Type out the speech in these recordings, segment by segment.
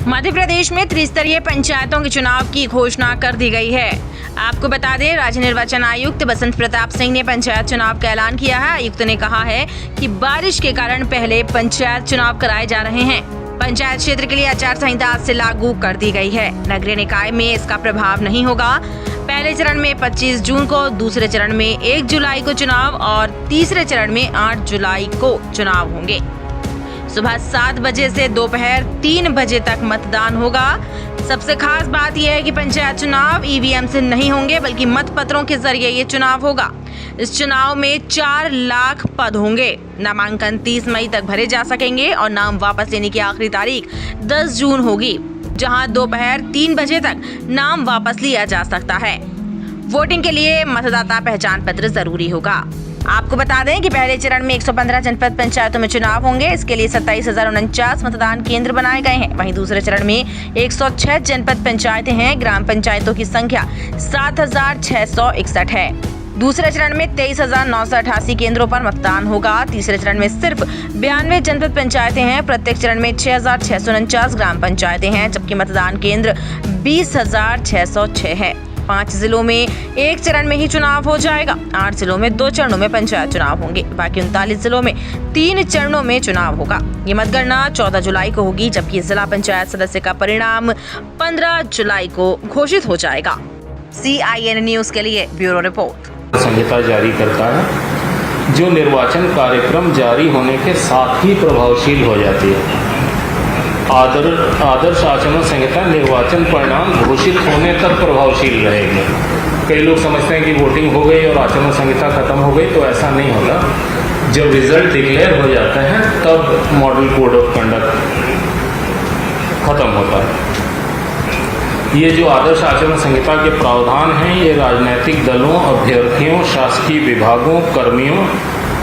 मध्य प्रदेश में त्रिस्तरीय पंचायतों के चुनाव की घोषणा कर दी गई है। आपको बता दें, राज्य निर्वाचन आयुक्त बसंत प्रताप सिंह ने पंचायत चुनाव का ऐलान किया है। आयुक्त ने कहा है कि बारिश के कारण पहले पंचायत चुनाव कराए जा रहे हैं। पंचायत क्षेत्र के लिए आचार संहिता आज से लागू कर दी गई है। नगरीय निकाय में इसका प्रभाव नहीं होगा। पहले चरण में 25 जून को, दूसरे चरण में 1 जुलाई को चुनाव और तीसरे चरण में 8 जुलाई को चुनाव होंगे। सुबह 7 बजे से दोपहर 3 बजे तक मतदान होगा। सबसे खास बात यह है कि पंचायत चुनाव ईवीएम से नहीं होंगे, बल्कि मतपत्रों के जरिए ये चुनाव होगा। इस चुनाव में 4 लाख पद होंगे। नामांकन 30 मई तक भरे जा सकेंगे और नाम वापस लेने की आखिरी तारीख 10 जून होगी, जहां दोपहर 3 बजे तक नाम वापस लिया जा सकता है। वोटिंग के लिए मतदाता पहचान पत्र जरूरी होगा। आपको बता दें कि पहले चरण में 115 जनपद पंचायतों में चुनाव होंगे। इसके लिए 27,049 मतदान केंद्र बनाए गए हैं। वहीं दूसरे चरण में 106 जनपद पंचायतें हैं। ग्राम पंचायतों की संख्या 7,661 है। दूसरे चरण में 23,988 केंद्रों पर मतदान होगा। तीसरे चरण में सिर्फ 92 जनपद पंचायतें हैं। प्रत्येक चरण में 6,649 ग्राम पंचायतें हैं, जबकि मतदान केंद्र 20,606 है। 5 जिलों में 1 चरण में ही चुनाव हो जाएगा। 8 जिलों में 2 चरणों में पंचायत चुनाव होंगे। बाकी 39 जिलों में 3 चरणों में चुनाव होगा। ये मतगणना 14 जुलाई को होगी, जबकि जिला पंचायत सदस्य का परिणाम 15 जुलाई को घोषित हो जाएगा। CIN न्यूज के लिए ब्यूरो रिपोर्ट। संहिता जारी करता है, जो निर्वाचन कार्यक्रम जारी होने के साथ ही प्रभावशील हो जाती है। आदर्श आचरण संहिता निर्वाचन परिणाम घोषित होने तक प्रभावशील रहेगी। कई लोग समझते हैं कि वोटिंग हो गई और आचरण संहिता खत्म हो गई, तो ऐसा नहीं होता। जब रिजल्ट डिक्लेयर हो जाते हैं तब मॉडल कोड ऑफ कंडक्ट खत्म होता है। ये जो आदर्श आचरण संहिता के प्रावधान हैं, ये राजनीतिक दलों, अभ्यर्थियों, शासकीय विभागों, कर्मियों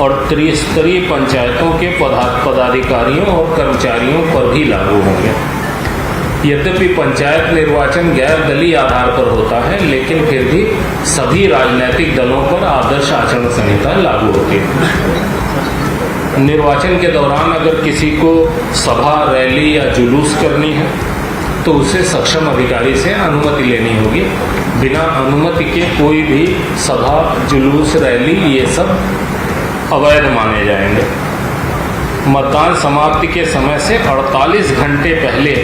और त्रिस्तरीय पंचायतों के पदाधिकारियों और कर्मचारियों पर भी लागू होंगे। यद्यपि पंचायत निर्वाचन गैर दलीय आधार पर होता है, लेकिन फिर भी सभी राजनीतिक दलों पर आदर्श आचरण संहिता लागू होती है। निर्वाचन के दौरान अगर किसी को सभा, रैली या जुलूस करनी है तो उसे सक्षम अधिकारी से अनुमति लेनी होगी। बिना अनुमति के कोई भी सभा, जुलूस, रैली ये सब अवैध माने जाएंगे। मतदान समाप्ति के समय से 48 घंटे पहले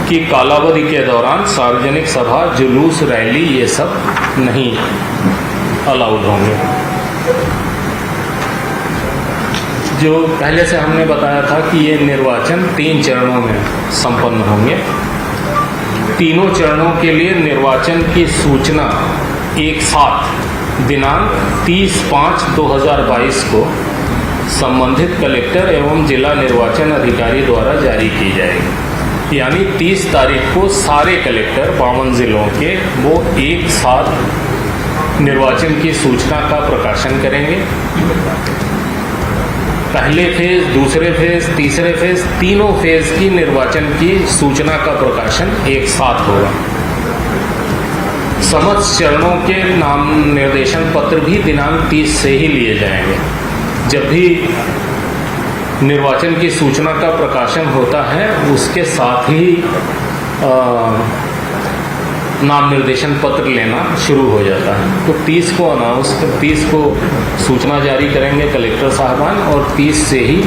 की कालावधि के दौरान सार्वजनिक सभा, जुलूस, रैली ये सब नहीं अलाउड होंगे। जो पहले से हमने बताया था कि ये निर्वाचन 3 चरणों में संपन्न होंगे। तीनों चरणों के लिए निर्वाचन की सूचना एक साथ दिनांक 30/5/2022 को संबंधित कलेक्टर एवं जिला निर्वाचन अधिकारी द्वारा जारी की जाएगी। यानी 30 तारीख को सारे कलेक्टर 52 जिलों के वो एक साथ निर्वाचन की सूचना का प्रकाशन करेंगे। पहले फेज, दूसरे फेज, तीसरे फेज, तीनों फेज की निर्वाचन की सूचना का प्रकाशन एक साथ होगा। समस्त चरणों के नाम निर्देशन पत्र भी दिनांक 30 से ही लिए जाएंगे। जब भी निर्वाचन की सूचना का प्रकाशन होता है, उसके साथ ही नाम निर्देशन पत्र लेना शुरू हो जाता है। तो 30 को सूचना जारी करेंगे कलेक्टर साहबान और 30 से ही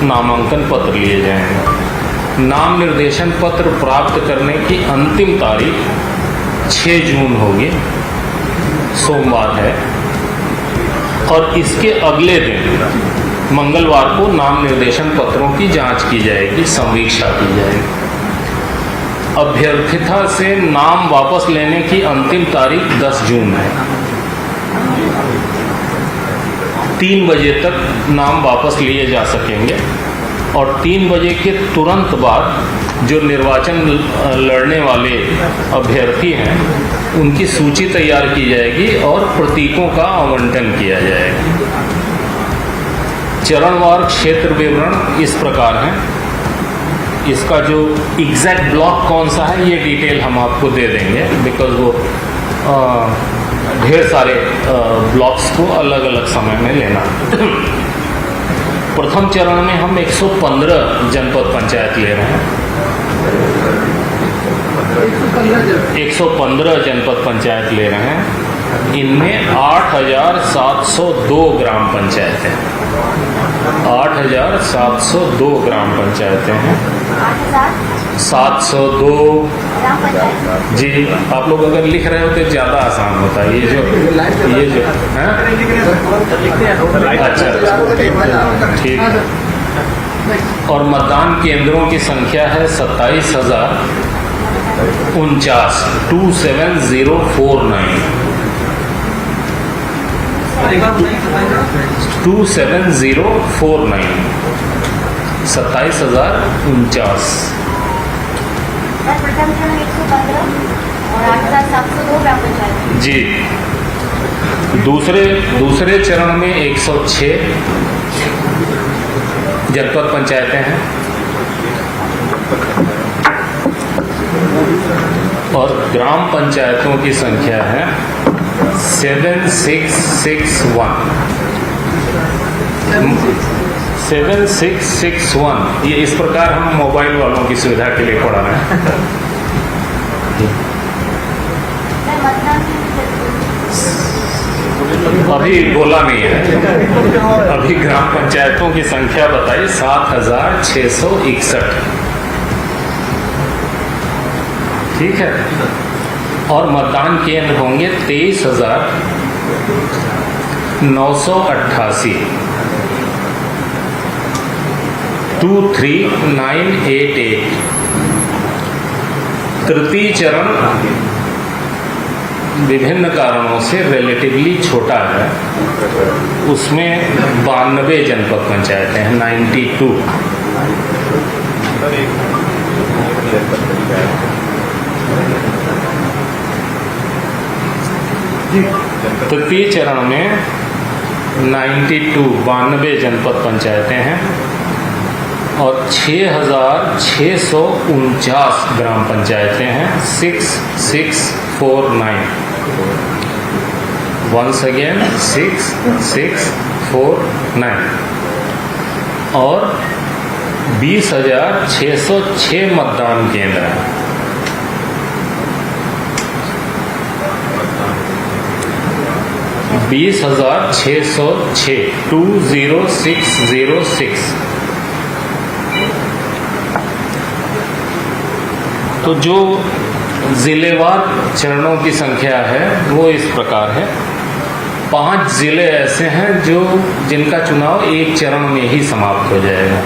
नामांकन पत्र लिए जाएंगे। नाम निर्देशन पत्र प्राप्त करने की अंतिम तारीख 6 जून होगी, सोमवार है, और इसके अगले दिन मंगलवार को नाम निर्देशन पत्रों की जांच की जाएगी, समीक्षा की जाएगी। अभ्यर्थिता से नाम वापस लेने की अंतिम तारीख 10 जून है। 3 बजे तक नाम वापस लिए जा सकेंगे और 3 बजे के तुरंत बाद जो निर्वाचन लड़ने वाले अभ्यर्थी हैं, उनकी सूची तैयार की जाएगी और प्रतीकों का आवंटन किया जाएगा। चरणवार क्षेत्र विवरण इस प्रकार है। इसका जो एग्जैक्ट ब्लॉक कौन सा है, ये डिटेल हम आपको दे देंगे, बिकॉज वो ढेर सारे ब्लॉक्स को अलग अलग समय में लेना। प्रथम चरण में हम 115 जनपद पंचायत ले रहे हैं। 115 जनपद पंचायत ले रहे हैं। इनमें 8,702 ग्राम पंचायतें 8,702 ग्राम पंचायतें हैं। 702 जी, आप लोग अगर लिख रहे हो तो ज़्यादा आसान होता है। ये जो हैं अच्छा ठीक है। और मतदान केंद्रों की संख्या है 27,049 27049 27049 27,049। प्रथम चरण 115 और 8,702 ग्राम पंचायत। जी, दूसरे चरण में 106 जनपद पंचायतें हैं और ग्राम पंचायतों की संख्या है 7661। ये इस प्रकार हम मोबाइल वालों की सुविधा के लिए पढ़ा रहे हैं। अभी बोला नहीं है, अभी ग्राम पंचायतों की संख्या बताई 7,661। ठीक है। और मतदान केंद्र होंगे 23,988 23988। तृतीय चरण विभिन्न कारणों से रिलेटिवली छोटा है, उसमें 92 जनपद पंचायतें हैं 92। तृतीय चरण में 92 जनपद पंचायतें हैं और 6,649 ग्राम पंचायतें हैं 6649। वंस अगेन 6649 और 20,606 मतदान केंद्र हैं। बीस 20,606 तो जो जिलेवार चरणों की संख्या है वो इस प्रकार है। 5 जिले ऐसे हैं जिनका चुनाव एक चरण में ही समाप्त हो जाएगा।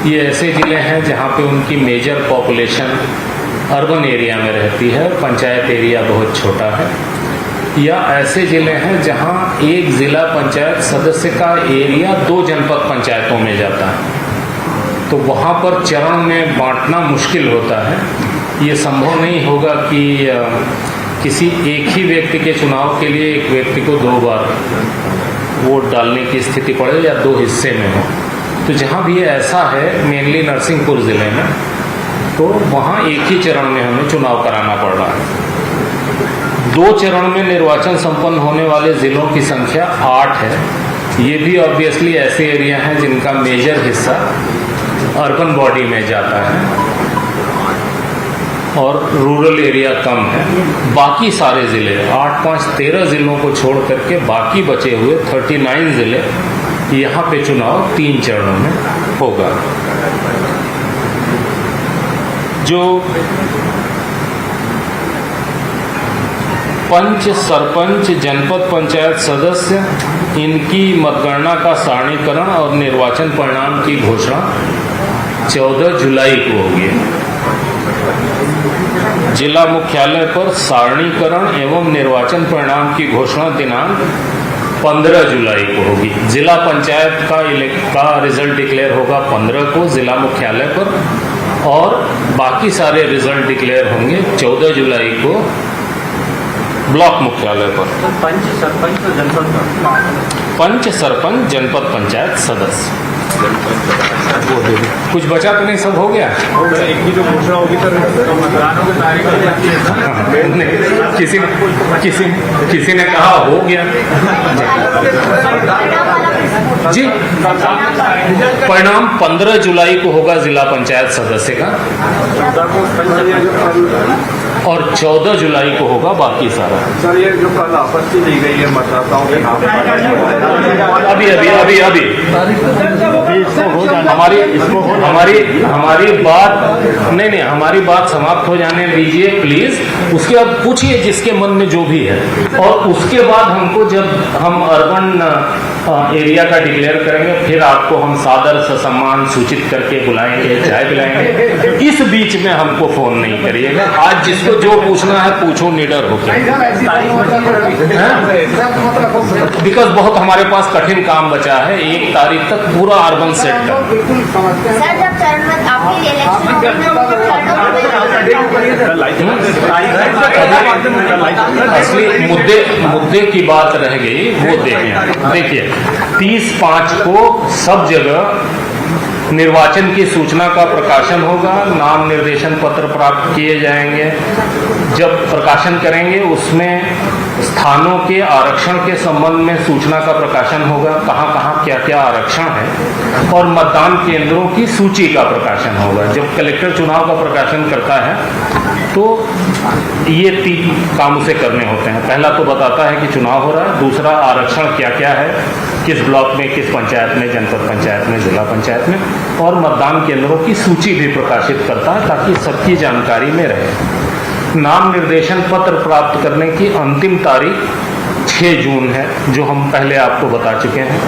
ये ऐसे जिले हैं जहाँ पे उनकी मेजर पॉपुलेशन अर्बन एरिया में रहती है, पंचायत एरिया बहुत छोटा है। या ऐसे जिले हैं जहाँ एक जिला पंचायत सदस्य का एरिया 2 जनपद पंचायतों में जाता है, तो वहाँ पर चरण में बांटना मुश्किल होता है। ये संभव नहीं होगा कि किसी एक ही व्यक्ति के चुनाव के लिए एक व्यक्ति को 2 बार वोट डालने की स्थिति पड़े या 2 हिस्से में हो। तो जहाँ भी ऐसा है, मेनली नरसिंहपुर ज़िले में, तो वहाँ एक ही चरण में हमें चुनाव कराना पड़ रहा है। 2 चरण में निर्वाचन संपन्न होने वाले ज़िलों की संख्या 8 है। ये भी ऑब्वियसली ऐसे एरिया हैं जिनका मेजर हिस्सा अर्बन बॉडी में जाता है और रूरल एरिया कम है। बाकी सारे ज़िले 8, 5, 13 ज़िलों को छोड़ करके बाकी बचे हुए 39 ज़िले, यहाँ पे चुनाव 3 चरणों में होगा। जो पंच, सरपंच, जनपद पंचायत सदस्य, इनकी मतगणना का सारणीकरण और निर्वाचन परिणाम की घोषणा 14 जुलाई को होगी। जिला मुख्यालय पर सारणीकरण एवं निर्वाचन परिणाम की घोषणा दिनांक 15 जुलाई को होगी। जिला पंचायत का रिजल्ट डिक्लेयर होगा 15 को जिला मुख्यालय पर, और बाकी सारे रिजल्ट डिक्लेयर होंगे 14 जुलाई को ब्लॉक मुख्यालय पर। पंच, सरपंच और जनपद पंच, सरपंच, जनपद पंचायत सदस्य। वो दे दो। कुछ बचा तो नहीं, सब हो गया? एक ही जो घोषणा होगी सर मतदानों की तारीख किसी ने कहा हो गया जी। परिणाम 15 जुलाई को होगा जिला पंचायत सदस्य का, और 14 जुलाई को होगा बाकी सारा। सर ये जो कल आपत्ति दी गई है मतदाताओं के नाम अभी हमारी बात नहीं, हमारी बात समाप्त हो जाने दीजिए प्लीज। उसके बाद पूछिए जिसके मन में जो भी है, और उसके बाद हमको जब हम अर्बन एरिया का डिक्लेयर करेंगे फिर आपको हम सादर सम्मान सूचित करके बुलाएंगे, चाय पिलाएंगे। इस बीच में हमको फोन नहीं करिएगा। आज जिसको जो पूछना है पूछो निडर होकर, बिकॉज बहुत हमारे पास कठिन काम बचा है। 1 तारीख तक पूरा अर्बन सेट कर। सर जब चरणबद्ध आपकी असली मुद्दे की बात रह गई, वो देखिए 30/5 को सब जगह निर्वाचन की सूचना का प्रकाशन होगा, नाम निर्देशन पत्र प्राप्त किए जाएंगे। जब प्रकाशन करेंगे उसमें स्थानों के आरक्षण के संबंध में सूचना का प्रकाशन होगा, कहाँ कहाँ क्या क्या आरक्षण है, और मतदान केंद्रों की सूची का प्रकाशन होगा। जब कलेक्टर चुनाव का प्रकाशन करता है तो ये 3 काम उसे करने होते हैं। पहला तो बताता है कि चुनाव हो रहा है, दूसरा आरक्षण क्या क्या है, किस ब्लॉक में, किस पंचायत में, जनपद पंचायत में, जिला पंचायत में, और मतदान केंद्रों की सूची भी प्रकाशित करता है ताकि सबकी जानकारी में रहे। नाम निर्देशन पत्र प्राप्त करने की अंतिम तारीख 6 जून है, जो हम पहले आपको बता चुके हैं।